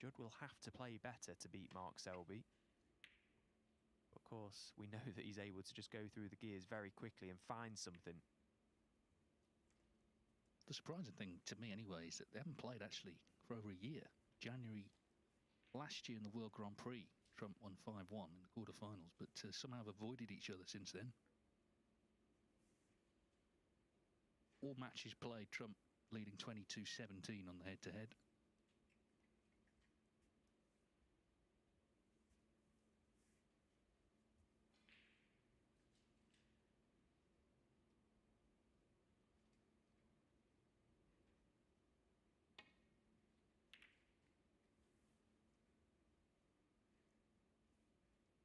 Judd will have to play better to beat Mark Selby. Of course, we know that he's able to just go through the gears very quickly and find something. The surprising thing to me anyway is that they haven't played actually for over a year. January last year in the World Grand Prix, Trump won 5-1 in the quarterfinals, but somehow have avoided each other since then. All matches played, Trump leading 22-17 on the head-to-head.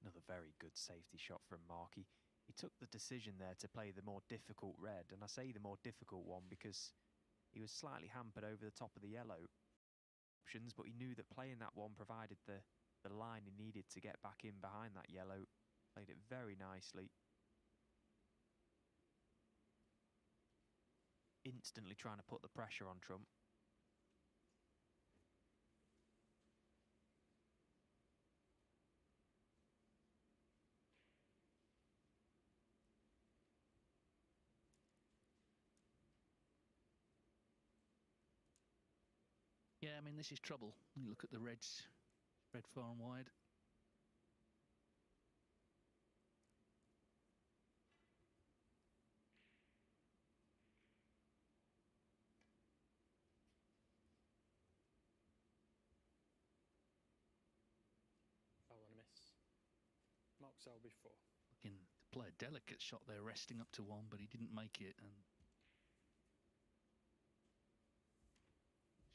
Another very good safety shot from Mark. He took the decision there to play the more difficult red, and I say the more difficult one because he was slightly hampered over the top of the yellow options, but he knew that playing that one provided the line he needed to get back in behind that yellow. Played it very nicely. Instantly trying to put the pressure on Trump. Yeah, I mean, this is trouble. You look at the reds, red far and wide. Foul and a miss. Mark Selby 4. Looking to play a delicate shot there, resting up to one, but he didn't make it. And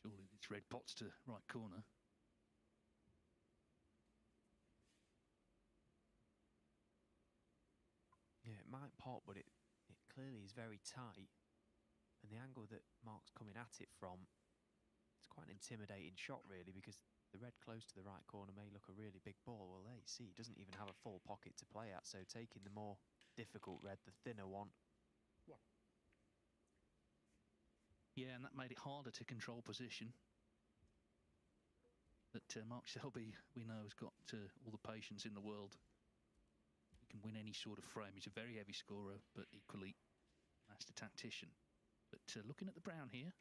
surely this red pots to right corner. Yeah, it might pot, but it clearly is very tight. And the angle that Mark's coming at it from, it's quite an intimidating shot really, because the red close to the right corner may look a really big ball. Well, there you see, he doesn't even have a full pocket to play at, so taking the more difficult red, the thinner one. Yeah, and that made it harder to control position. But Mark Selby, we know, has got all the patience in the world. He can win any sort of frame. He's a very heavy scorer, but equally master tactician. But looking at the brown here.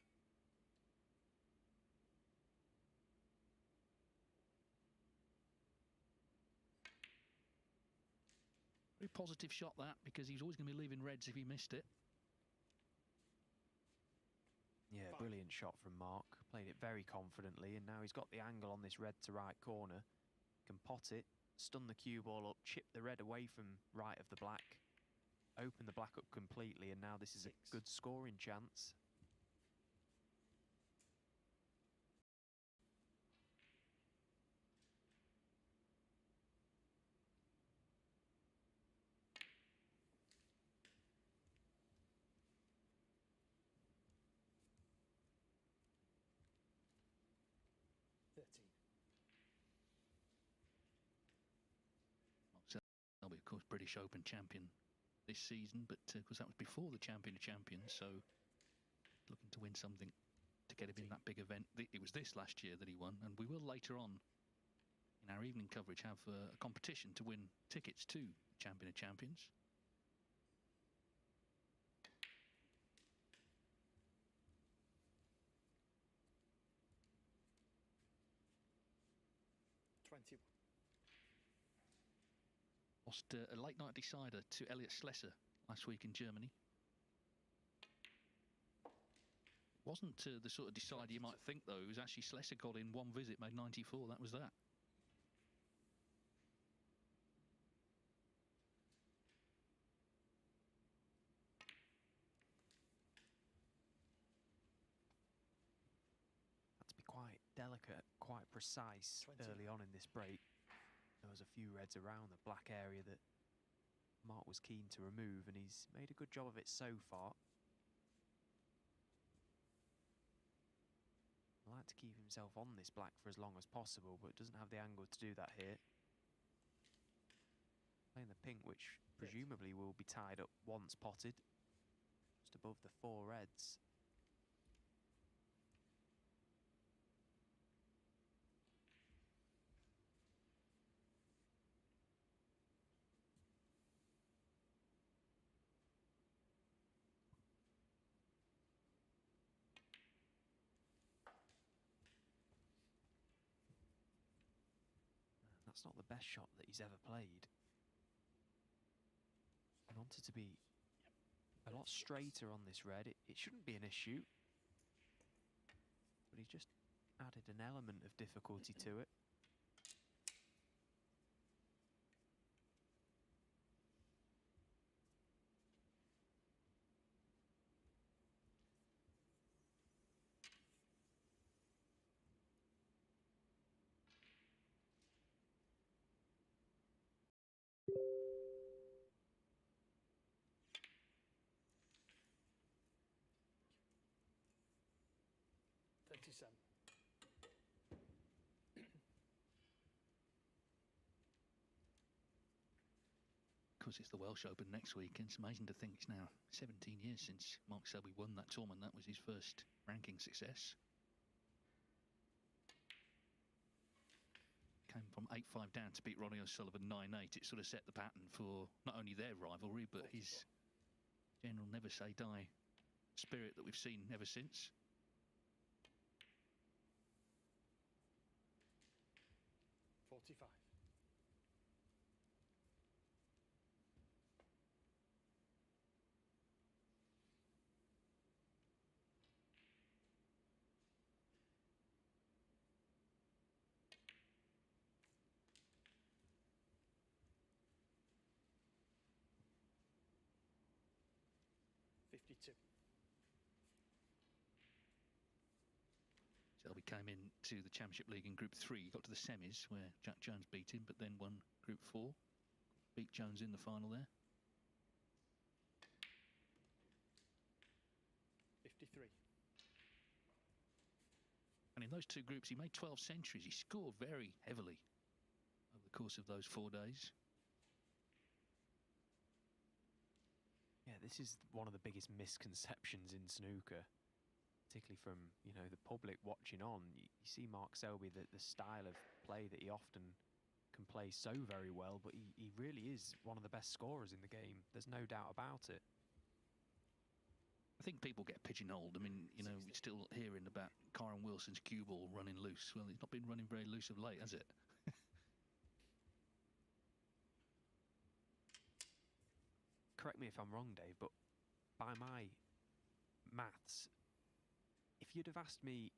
Very positive shot that, because he's always going to be leaving reds if he missed it. Yeah, brilliant shot from Mark. Played it very confidently, and now he's got the angle on this red to right corner. Can pot it, stun the cue ball up, chip the red away from right of the black, open the black up completely, and now this is a good scoring chance. Selby, of course, British Open champion this season, but of course that was before the Champion of Champions, so looking to win something to get him in that big event. It was this last year that he won, and we will later on in our evening coverage have a competition to win tickets to the Champion of Champions. Lost a late night decider to Elliot Schlesser last week in Germany. Wasn't the sort of decider you might think, though. It was actually Schlesser got in one visit, made 94. That was that. Had to be quite delicate, quite precise early on in this break. There was a few reds around the black area that Mark was keen to remove, and he's made a good job of it so far. I like to keep himself on this black for as long as possible, but doesn't have the angle to do that here. Playing the pink, which presumably will be tied up once potted, just above the 4 reds. That's not the best shot that he's ever played. I wanted to be a lot straighter on this red. It shouldn't be an issue. But he's just added an element of difficulty to it. Of course, it's the Welsh Open next week, and it's amazing to think it's now 17 years since Mark Selby won that tournament. That was his first ranking success. Came from 8-5 down to beat Ronnie O'Sullivan 9-8. It sort of set the pattern for not only their rivalry, but his general never-say-die spirit that we've seen ever since. Selby came into the Championship League in Group 3, got to the semis where Jack Jones beat him, but then won Group 4. Beat Jones in the final there. 53. And in those two groups, he made 12 centuries. He scored very heavily over the course of those 4 days. Yeah, this is one of the biggest misconceptions in snooker, particularly from, you know, the public watching on. You see Mark Selby, the style of play that he often can play so very well, but he really is one of the best scorers in the game. There's no doubt about it. I think people get pigeonholed. I mean, you know, we're still hearing about Kyron Wilson's cue ball running loose. Well, it's not been running very loose of late, has it? Correct me if I'm wrong, Dave, but by my maths, if you'd have asked me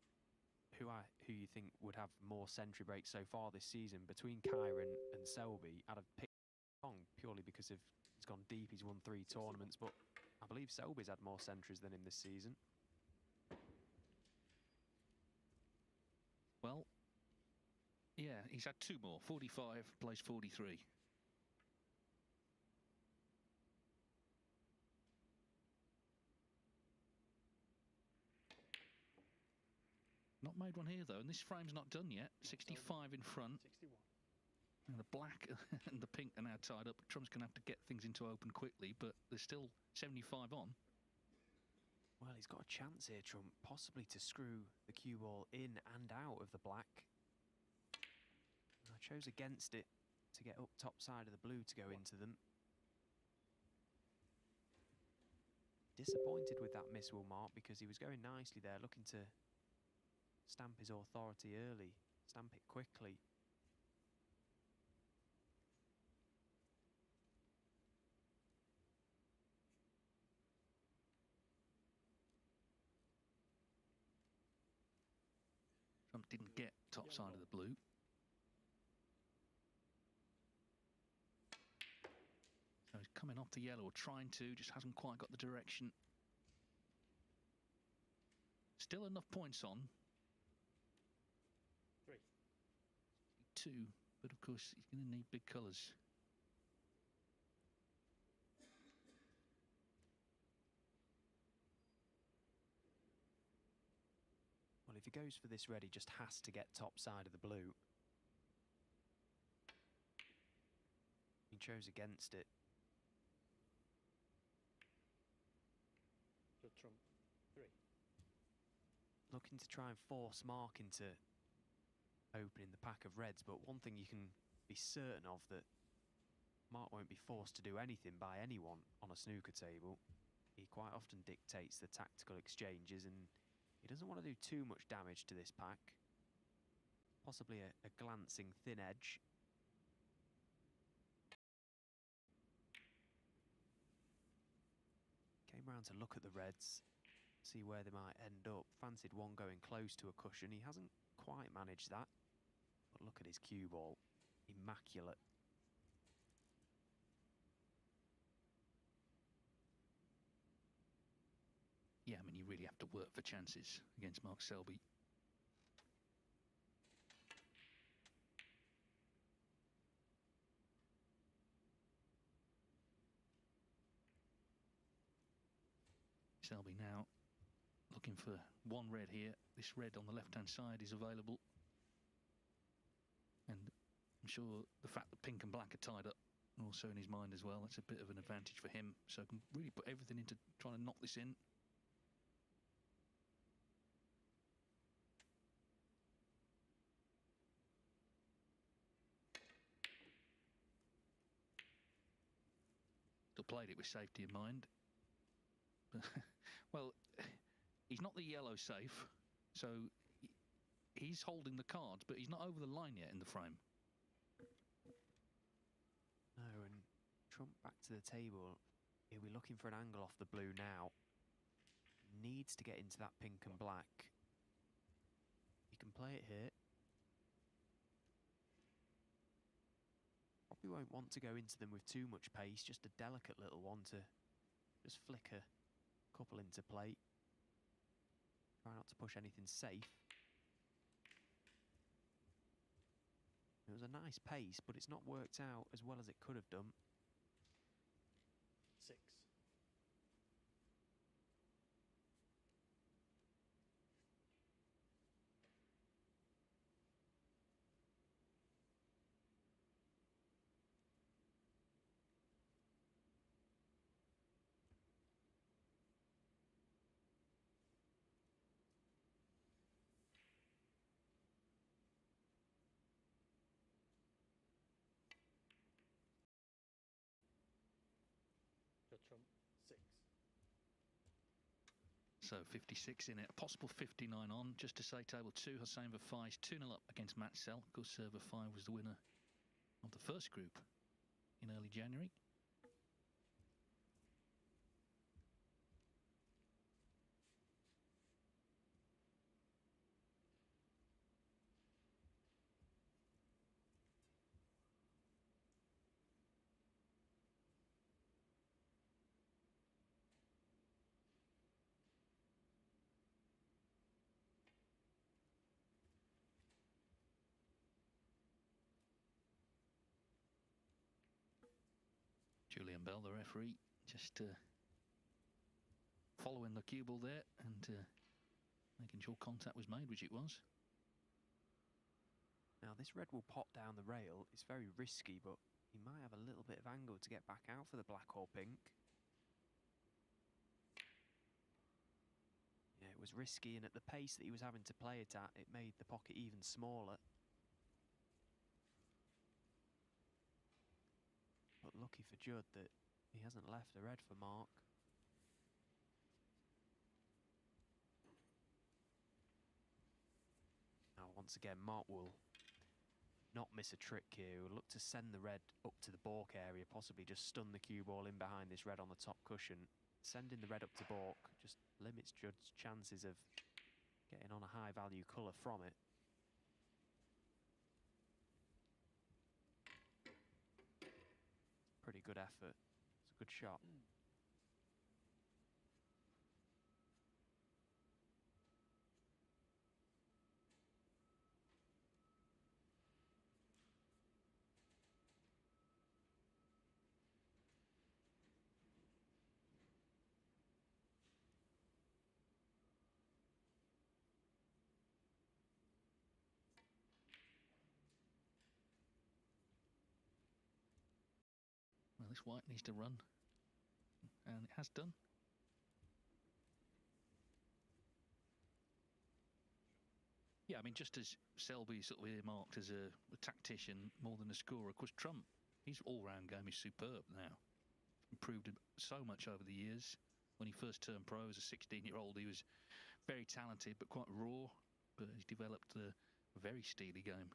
who you think would have more century breaks so far this season between Kyron and Selby, I'd have picked wrong purely because he's gone deep, he's won 3 tournaments, but I believe Selby's had more centuries than him this season. Well, yeah, he's had 2 more. 45 plays 43. Not made one here, though, and this frame's not done yet. 65 in front. 61. And the black and the pink are now tied up. Trump's going to have to get things into open quickly, but there's still 75 on. Well, he's got a chance here, Trump, possibly to screw the cue ball in and out of the black. I chose against it to get up top side of the blue to go into them. Disappointed with that miss, Will Mark, because he was going nicely there, looking to stamp his authority early, stamp it quickly. Trump didn't get top side of the blue. So he's coming off the yellow, or trying to, just hasn't quite got the direction. Still enough points on. 3. 2, but of course he's going to need big colours. Well, if he goes for this red, he just has to get top side of the blue. He chose against it. So Trump 3. Looking to try and force Mark into opening the pack of reds, but one thing you can be certain of, that Mark won't be forced to do anything by anyone on a snooker table. He quite often dictates the tactical exchanges, and he doesn't want to do too much damage to this pack. Possibly a glancing thin edge. Came round to look at the reds, see where they might end up. Fancied one going close to a cushion. He hasn't quite managed that. But look at his cue ball. Immaculate. Yeah, I mean, you really have to work for chances against Mark Selby. Selby now looking for one red here. This red on the left-hand side is available. And I'm sure the fact that pink and black are tied up also in his mind as well. That's a bit of an advantage for him. So can really put everything into trying to knock this in. Still played it with safety in mind. Well, he's not the yellow safe, so he's holding the cards, but he's not over the line yet in the frame. No, and Trump back to the table. He'll be looking for an angle off the blue now. Needs to get into that pink and black. He can play it here. Probably won't want to go into them with too much pace, just a delicate little one to just flick a couple into play. Try not to push anything safe. It was a nice pace, but it's not worked out as well as it could have done. 6. Your trump, 6. So 56 in it, a possible 59 on. Just to say, table 2, Hossein Verfai's 2-0 up against Matt Sell. Of course, Verfai was the winner of the first group in early January. Julian Bell, the referee, just following the cue ball there and making sure contact was made, which it was. Now this red will pop down the rail. It's very risky, but he might have a little bit of angle to get back out for the black or pink. Yeah, it was risky, and at the pace that he was having to play it at, it made the pocket even smaller. But lucky for Judd that he hasn't left a red for Mark. Now once again, Mark will not miss a trick here. He'll look to send the red up to the balk area, possibly just stun the cue ball in behind this red on the top cushion. Sending the red up to balk just limits Judd's chances of getting on a high value colour from it. Pretty good effort. It's a good shot. Well, this white needs to run, and it has done. Yeah, I mean, just as Selby's sort of earmarked as a tactician more than a scorer, of course, Trump, his all-round game is superb now. Improved so much over the years. When he first turned pro as a 16-year-old, he was very talented but quite raw, but he's developed a very steely game.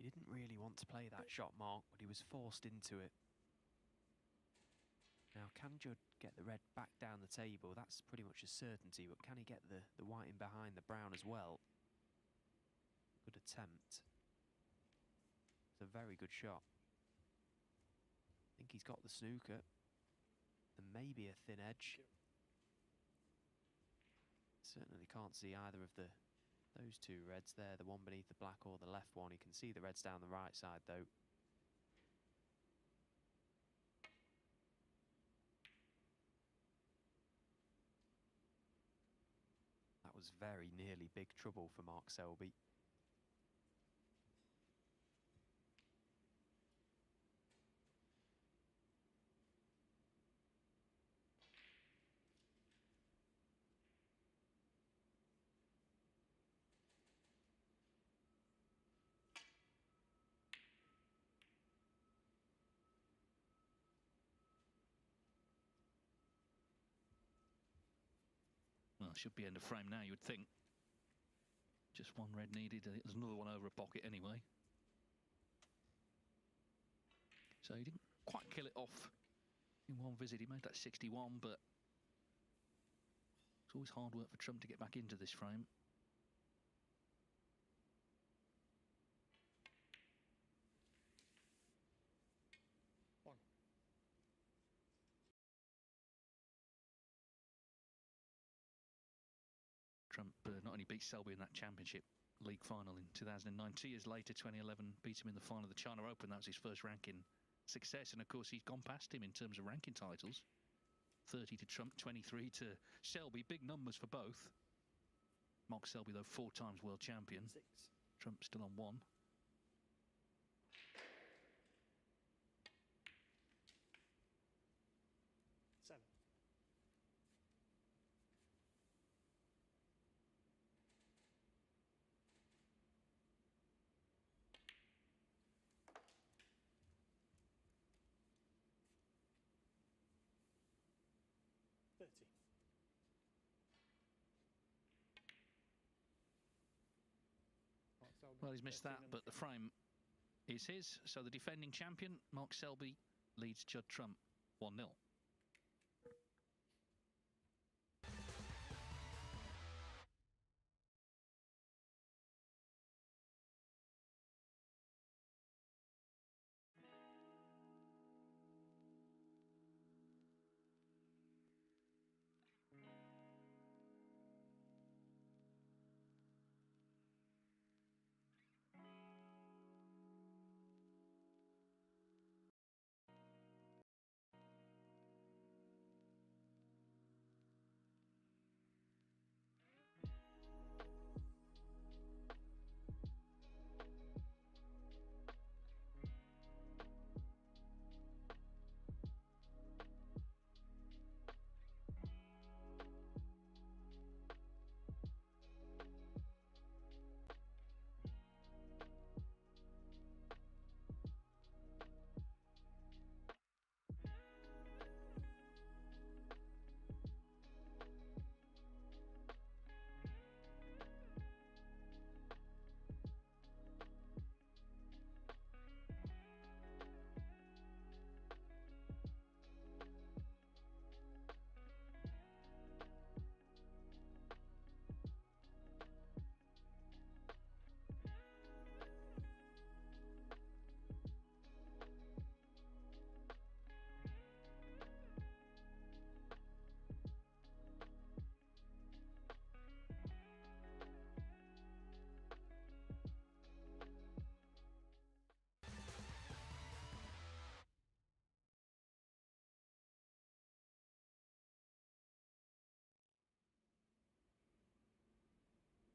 He didn't really want to play that shot, Mark, but he was forced into it. Now, can Judd get the red back down the table? That's pretty much a certainty, but can he get the white in behind the brown as well? Good attempt. It's a very good shot. I think he's got the snooker. And maybe a thin edge. Certainly can't see either of those two reds there, the one beneath the black or the left one. You can see the reds down the right side though. That was very nearly big trouble for Mark Selby. Well, should be end of frame now, you would think. Just one red needed. There's another one over a pocket anyway. So he didn't quite kill it off in one visit. He made that 61, but it's always hard work for Trump to get back into this frame. Trump not only beat Selby in that championship league final in 2009, 2 years later, 2011, beat him in the final of the China Open. That was his first ranking success, and of course he's gone past him in terms of ranking titles. 30 to Trump, 23 to Selby. Big numbers for both. Mark Selby, though, 4 times world champion. 6. Trump still on 1. Well, he's missed that, but the frame is his. So the defending champion, Mark Selby, leads Judd Trump 1-0.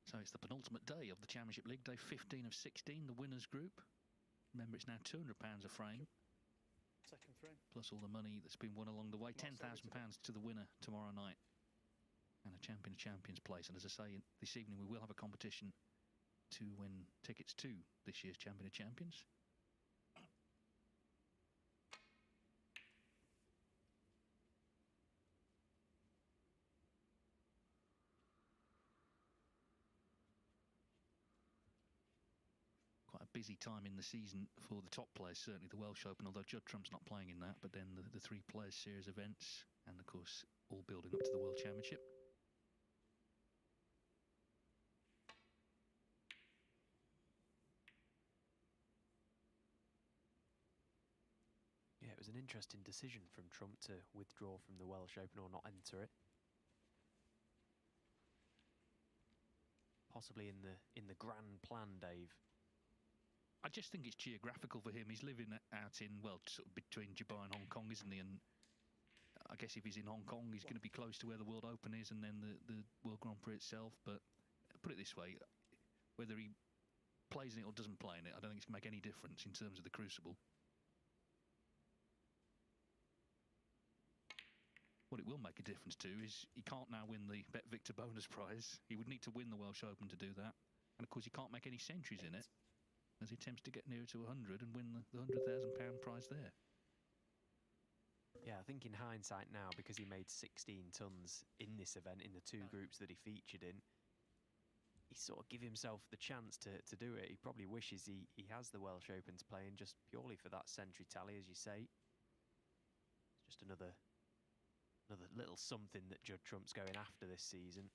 So it's the penultimate day of the Championship League, day 15 of 16, the winners group. Remember, it's now £200 a frame. Second frame. Plus all the money that's been won along the way, £10,000 to the winner tomorrow night. And a champion of champions place. And as I say, this evening we will have a competition to win tickets to this year's Champion of Champions. busy time in the season for the top players, certainly the Welsh Open, although Judd Trump's not playing in that, but then the three players series events, and of course all building up to the World Championship. Yeah, it was an interesting decision from Trump to withdraw from the Welsh Open or not enter it. Possibly in the grand plan, Dave. I just think it's geographical for him. He's living out in, well, sort of between Dubai and Hong Kong, isn't he? And I guess if he's in Hong Kong, he's going to be close to where the World Open is and then the World Grand Prix itself. But put it this way, whether he plays in it or doesn't play in it, I don't think it's going to make any difference in terms of the Crucible. What it will make a difference to is he can't now win the Bet Victor bonus prize. He would need to win the Welsh Open to do that. And of course he can't make any centuries in it as he attempts to get nearer to 100 and win the £100,000 prize there. Yeah, I think in hindsight now, because he made 16 tons in this event, in the two groups that he featured in, he sort of give himself the chance to do it. He probably wishes he has the Welsh Open to play in just purely for that century tally, as you say. It's just another little something that Judd Trump's going after this season.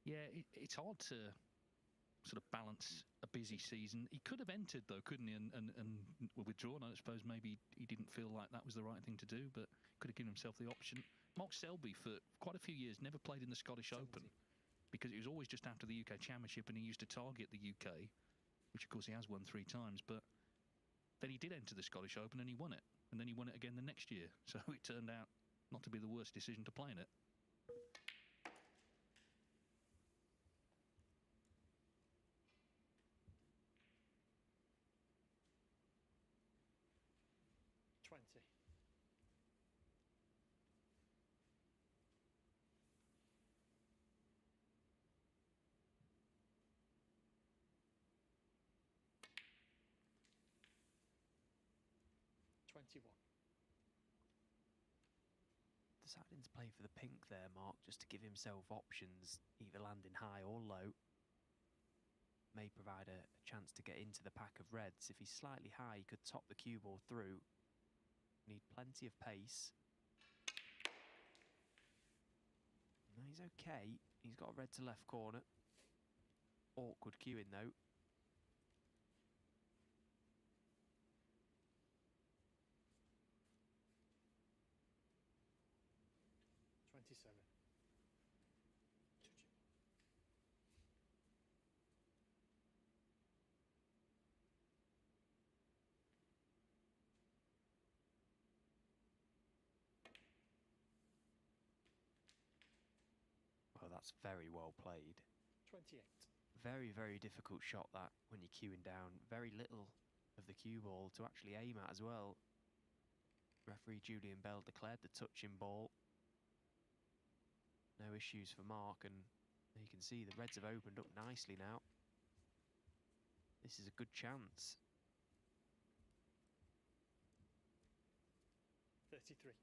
Yeah, it's hard to sort of balance a busy season. He could have entered though, couldn't he, and withdrawn. I suppose maybe he didn't feel like that was the right thing to do, but could have given himself the option. Mark Selby for quite a few years never played in the Scottish Open because it was always just after the UK Championship, and he used to target the UK, which of course he has won 3 times, but then he did enter the Scottish Open and he won it, and then he won it again the next year. So it turned out not to be the worst decision to play in it. Deciding to play for the pink there, Mark, just to give himself options, either landing high or low. May provide a chance to get into the pack of reds. If he's slightly high, he could top the cue ball through. Need plenty of pace. No, he's okay. He's got a red to left corner. Awkward cueing though. Well, that's very well played. 28. Very, very difficult shot that when you're cueing down. Very little of the cue ball to actually aim at as well. Referee Julian Bell declared the touching ball. No issues for Mark, and you can see the reds have opened up nicely now. This is a good chance. 33.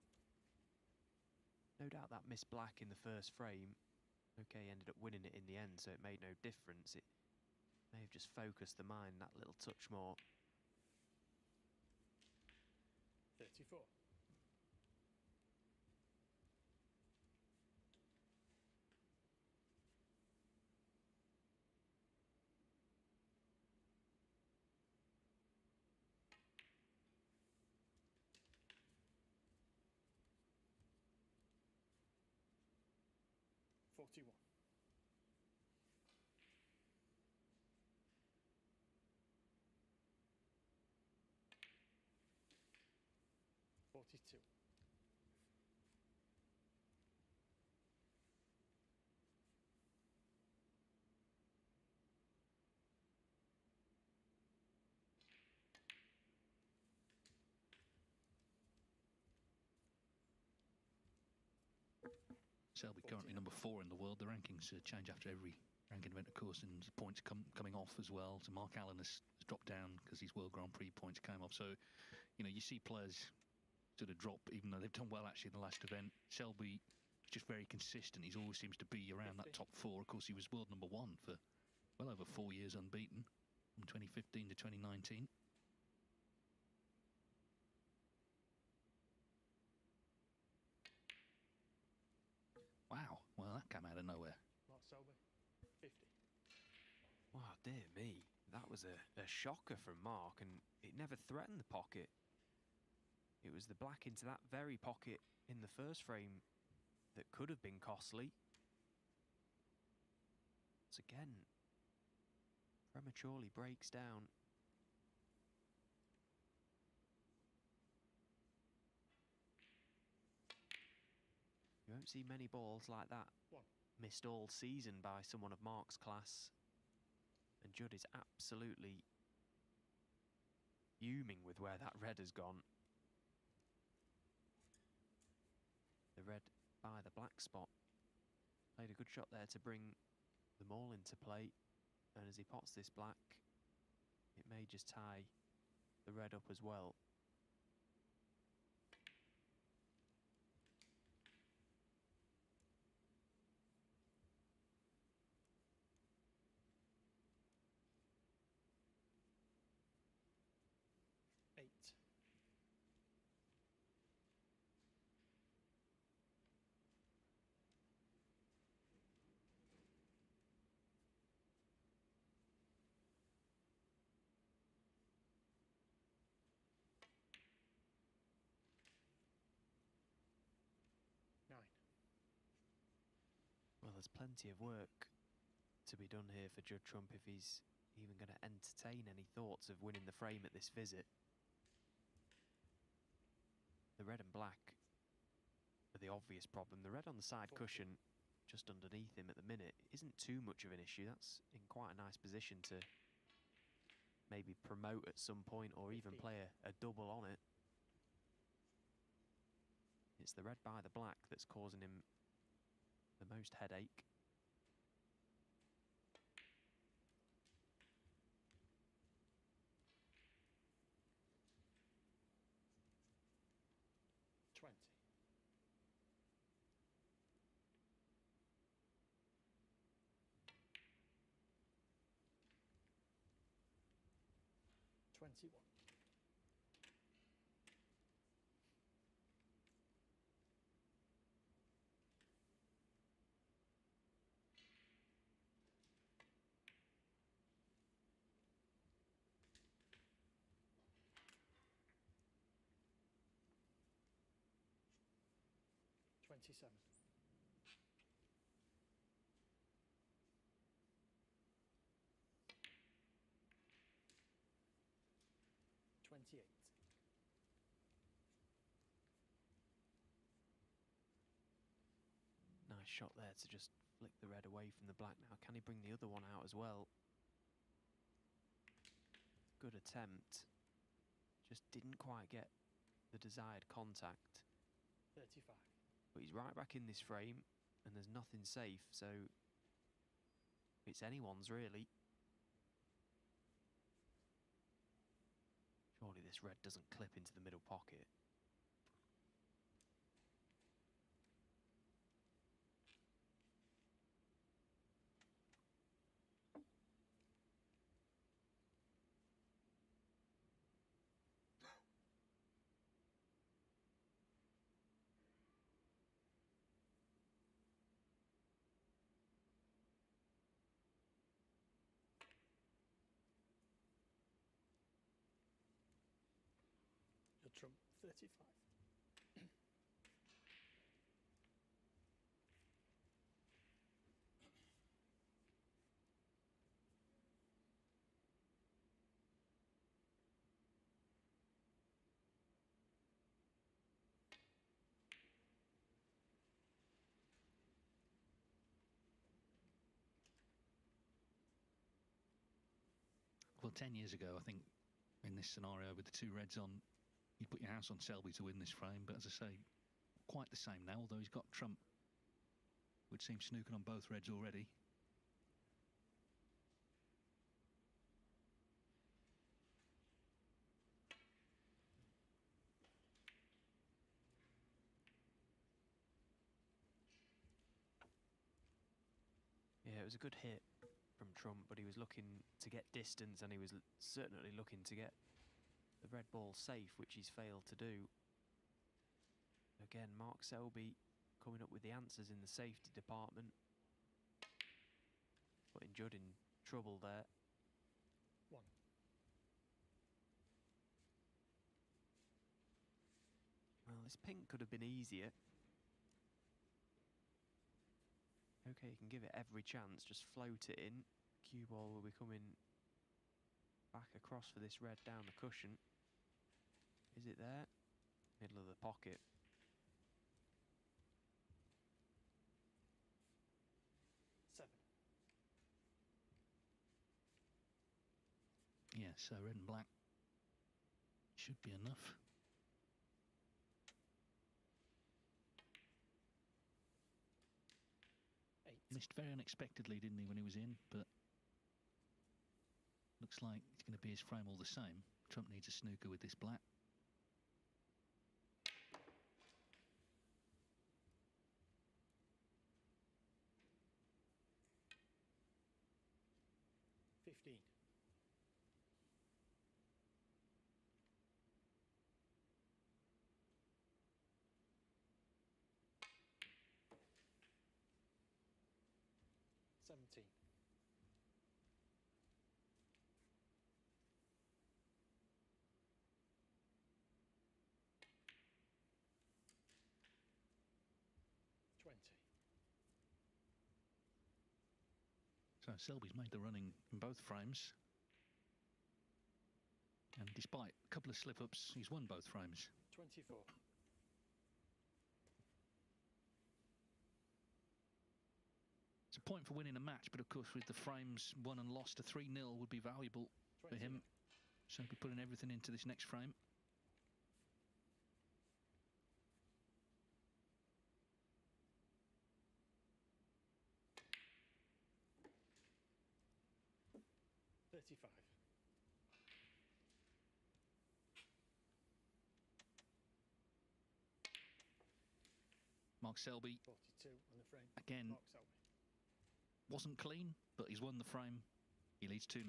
No doubt that missed black in the first frame. Okay, ended up winning it in the end, so it made no difference. It may have just focused the mind that little touch more. 34. Forty-one. 42. Selby currently number 4 in the world. The rankings change after every ranking event, of course, and the points coming off as well. So Mark Allen has dropped down because his World Grand Prix points came off. So, you know, you see players sort of drop, even though they've done well actually in the last event. Selby just very consistent. He always seems to be around that top 4. Of course, he was world number 1 for well over 4 years unbeaten, from 2015 to 2019. Wow, well that came out of nowhere. Mark Selby, 50. Wow, dear me. That was a shocker from Mark, and it never threatened the pocket. It was the black into that very pocket in the first frame that could have been costly. Once again, prematurely breaks down. You won't see many balls like that missed all season by someone of Mark's class. And Judd is absolutely fuming with where that red has gone. The red by the black spot. Played a good shot there to bring them all into play. And as he pots this black, it may just tie the red up as well. Well, there's plenty of work to be done here for Judd Trump if he's even going to entertain any thoughts of winning the frame at this visit. The red and black are the obvious problem. The red on the side cushion just underneath him at the minute isn't too much of an issue. That's in quite a nice position to maybe promote at some point or even play a double on it. It's the red by the black that's causing him the most headache. Nice shot there to just flick the red away from the black. Now, can he bring the other one out as well? Good attempt. Just didn't quite get the desired contact. 35. But he's right back in this frame, and there's nothing safe, so it's anyone's, really. Surely this red doesn't clip into the middle pocket. Trump, 35. Well, 10 years ago, I think, in this scenario with the two reds on, you'd put your house on Selby to win this frame, but as I say, quite the same now, although he's got Trump, would seem snookered on both reds already. Yeah, it was a good hit from trump, but he was looking to get distance, and he was certainly looking to get the red ball safe, which he's failed to do. Again, Mark Selby coming up with the answers in the safety department, putting Judd in trouble there. 1. Well, this pink could have been easier. Okay, you can give it every chance, just float it in. Cue ball will be coming back across for this red down the cushion. Is it there? Middle of the pocket. Yeah, so red and black should be enough. Missed very unexpectedly, didn't he, when he was in, but looks like it's going to be his frame all the same. Trump needs a snooker with this black. So Selby's made the running in both frames, and despite a couple of slip-ups, he's won both frames. 24. It's a point for winning a match, but of course with the frames won and lost, a 3-0 would be valuable for him. So he'll be putting everything into this next frame. Mark Selby, 42 on the frame. Again, Mark Selby. Wasn't clean, but he's won the frame. He leads 2-0.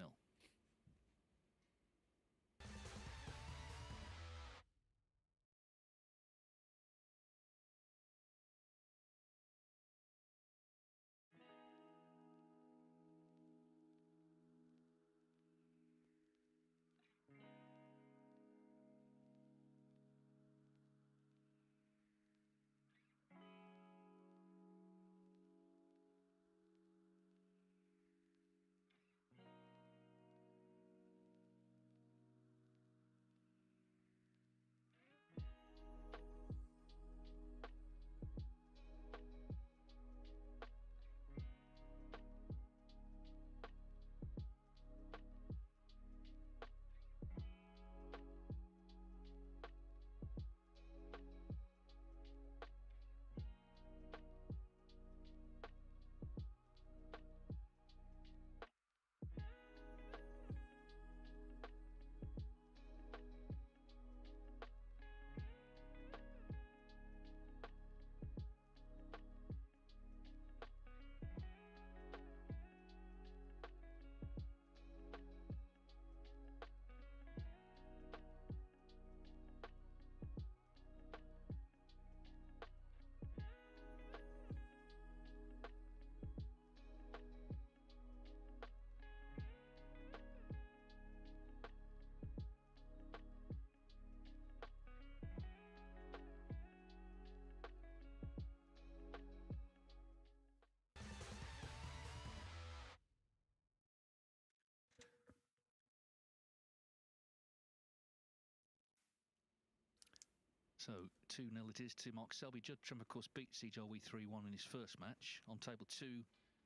So 2-0 it is to Mark Selby. Judd Trump, of course, beat Sijolwi 3-1 in his first match. On table 2,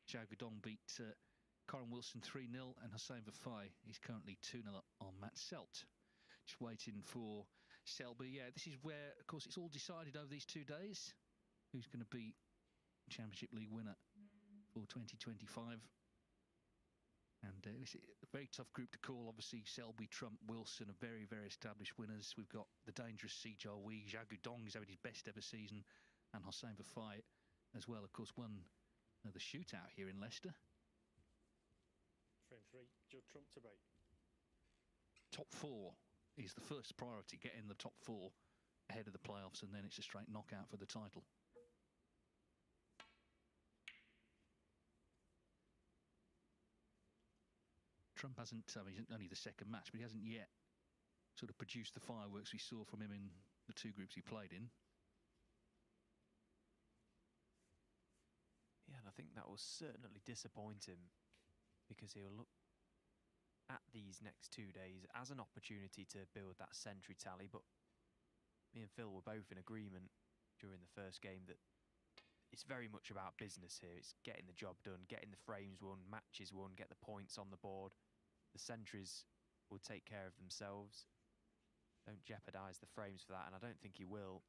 Zhao Guodong beat Corin Wilson 3-0, and Hossein Vafai is currently 2-0 on Matt Selt. Just waiting for Selby. Yeah, this is where, of course, it's all decided over these 2 days. Who's going to be Championship League winner for 2025. And it's a very tough group to call. Obviously, Selby, Trump, Wilson are very, very established winners. We've got the dangerous Sijolwi. Zhao Guodong is having his best ever season. And Hossein Vafai as well, of course, won the shootout here in Leicester. 3. Judd Trump to break. Top 4 is the first priority, get in the top 4 ahead of the playoffs, and then it's a straight knockout for the title. Trump hasn't, he's only the second match, but he hasn't yet sort of produced the fireworks we saw from him in the 2 groups he played in. Yeah, and I think that will certainly disappoint him, because he'll look at these next 2 days as an opportunity to build that century tally. But me and Phil were both in agreement during the first game that it's very much about business here. It's getting the job done, getting the frames won, matches won, get the points on the board. The centuries will take care of themselves. Don't jeopardise the frames for that, and I don't think he will.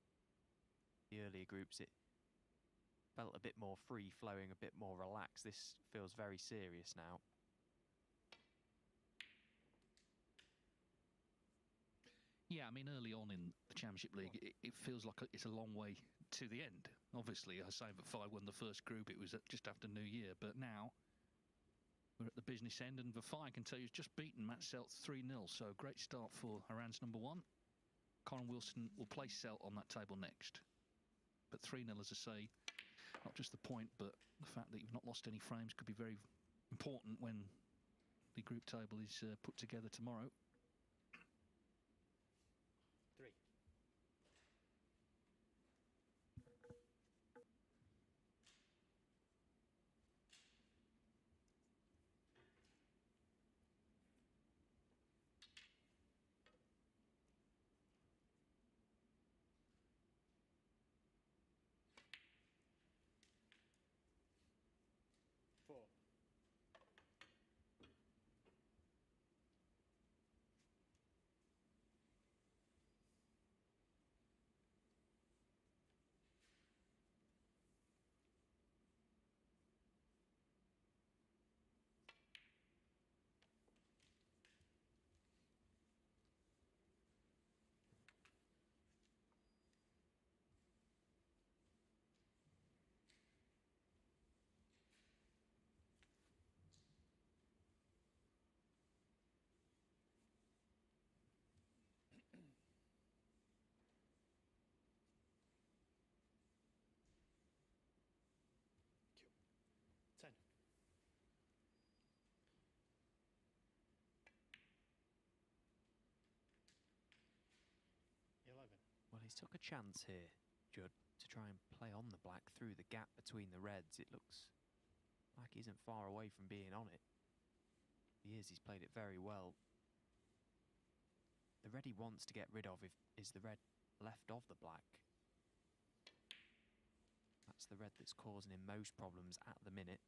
The earlier groups, it felt a bit more free-flowing, a bit more relaxed. This feels very serious now. Yeah, I mean, early on in the Championship League, it feels like it's a long way to the end. Obviously, I say that Vafai won the first group, it was just after New Year, but now we're at the business end, and Vafai, I can tell you, has just beaten Matt Selt 3-0, so great start for Iran's number 1. Conor Wilson will place Selt on that table next. But 3-0, as I say, not just the point, but the fact that you've not lost any frames could be very important when the group table is put together tomorrow. 3. Well, he's took a chance here, Judd, to try and play on the black through the gap between the reds. It looks like he isn't far away from being on it. If he is, he's played it very well. The red he wants to get rid of is the red left of the black. That's the red that's causing him most problems at the minute.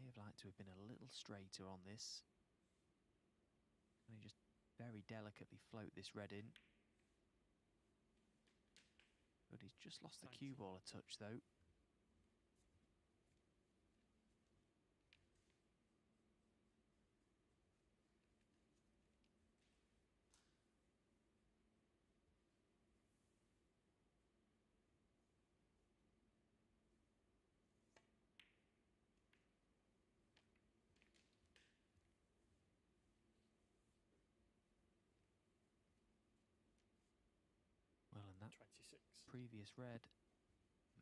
May have liked to have been a little straighter on this. Can he just very delicately float this red in? But he's just lost the cue ball a touch though. Well, and that 26. Previous red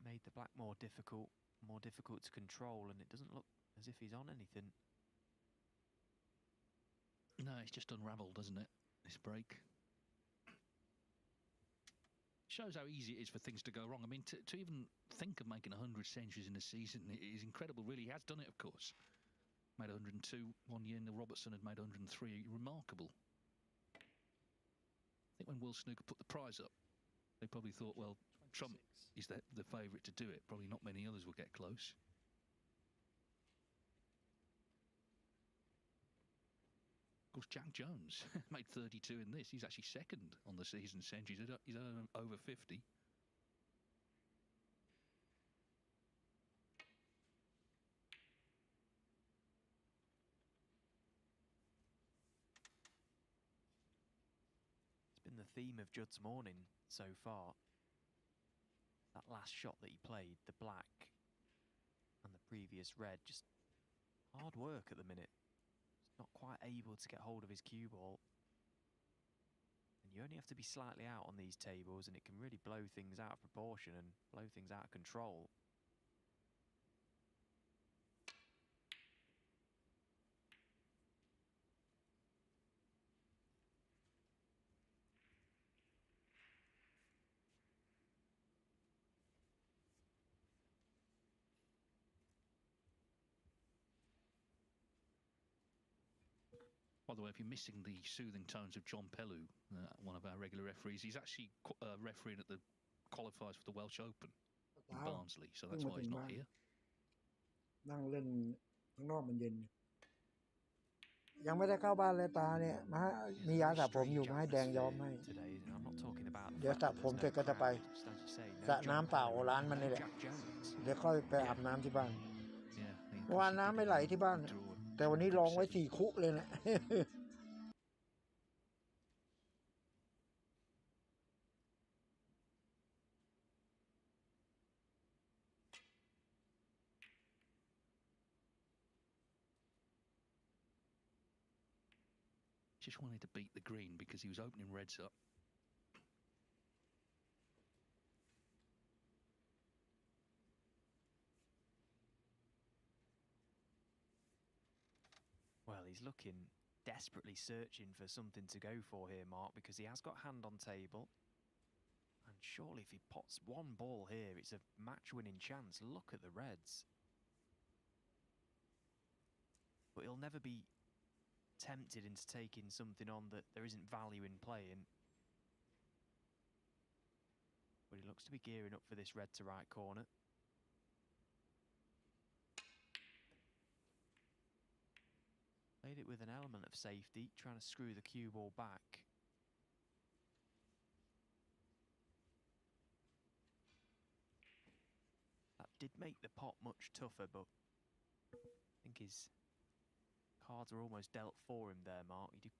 made the black more difficult to control, and it doesn't look as if he's on anything. No, it's just unravelled, doesn't it, this break? Shows how easy it is for things to go wrong. I mean, to even think of making 100 centuries in a season is incredible, really. He has done it, of course. Made 102 one year, Neil Robertson had made 103. Remarkable. I think when World Snooker put the prize up, they probably thought, well, 26. Trump is the favourite to do it. Probably not many others will get close. Of course, Jack Jones made 32 in this. He's actually second on the season centuries. He's over 50. It's been the theme of Judd's morning so far. That last shot that he played, the black and the previous red, just hard work at the minute. He's not quite able to get hold of his cue ball. And you only have to be slightly out on these tables and it can really blow things out of proportion and blow things out of control. By the way, if you're missing the soothing tones of John Pellew, one of our regular referees, he's actually refereeing at the qualifiers for the Welsh Open in Barnsley, so that's why he's not here. นั่งเล่นข้างนอกมันเย็นยังไม่ได้เข้าบ้านเลยตาเนี่ยมามียาสระผมอยู่มาให้แดงย้อมให้เดี๋ยวสระผมเสร็จก็จะไปสระน้ำเปล่าร้านมันนี่แหละเดี๋ยวค่อยไปอาบน้ำที่บ้านวันน้ำไม่ไหลที่บ้านแต่วันนี้ลองไว้4 คุเลยนะ Just wanted to beat the green because he was opening reds up. Well, he's looking desperately searching for something to go for here, Mark, because he has got hand on table. And surely if he pots one ball here, it's a match-winning chance. Look at the reds. But he'll never be tempted into taking something on that there isn't value in playing. But he looks to be gearing up for this red to right corner. Played it with an element of safety, trying to screw the cue ball back. That did make the pot much tougher, but I think his cards are almost dealt for him there, Mark. He did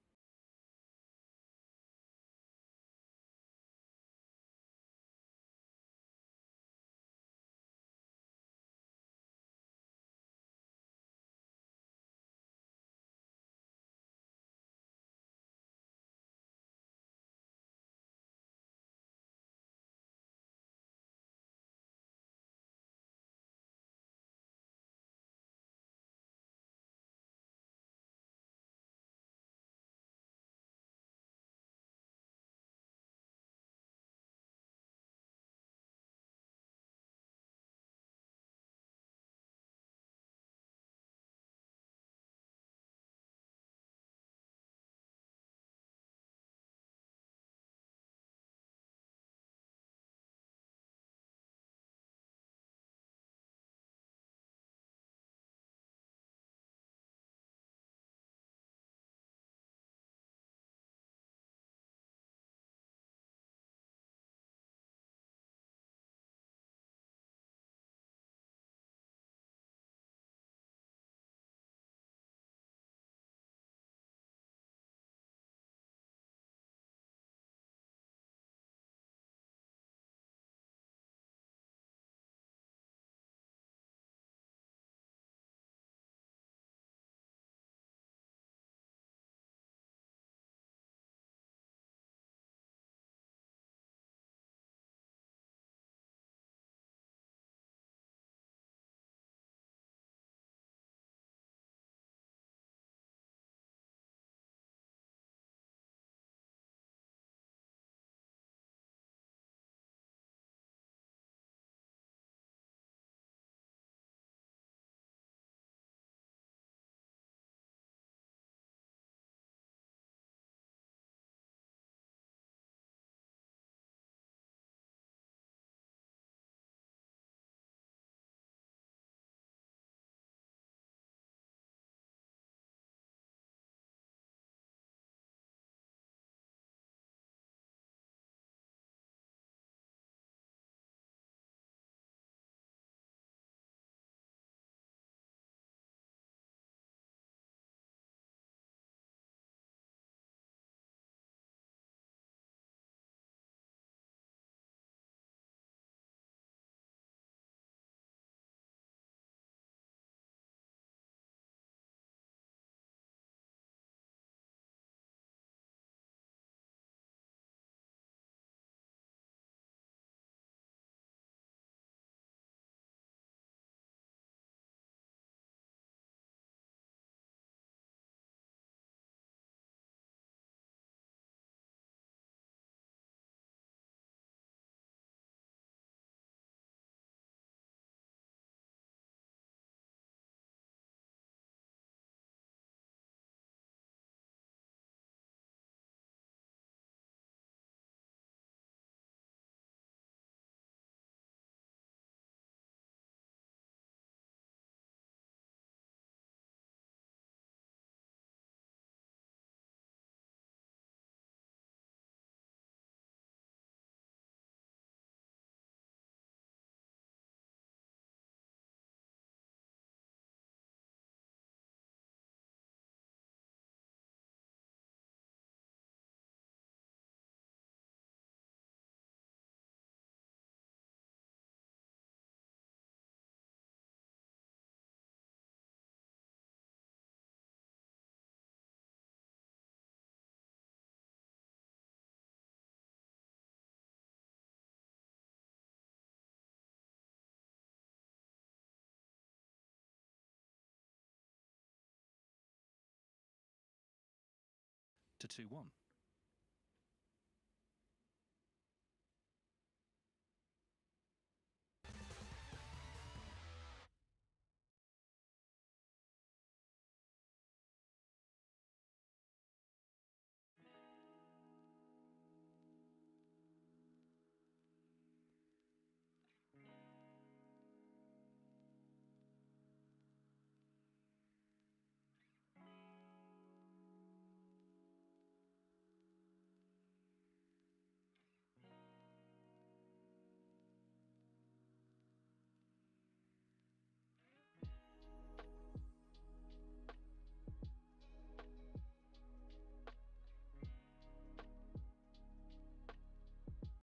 to 2-1.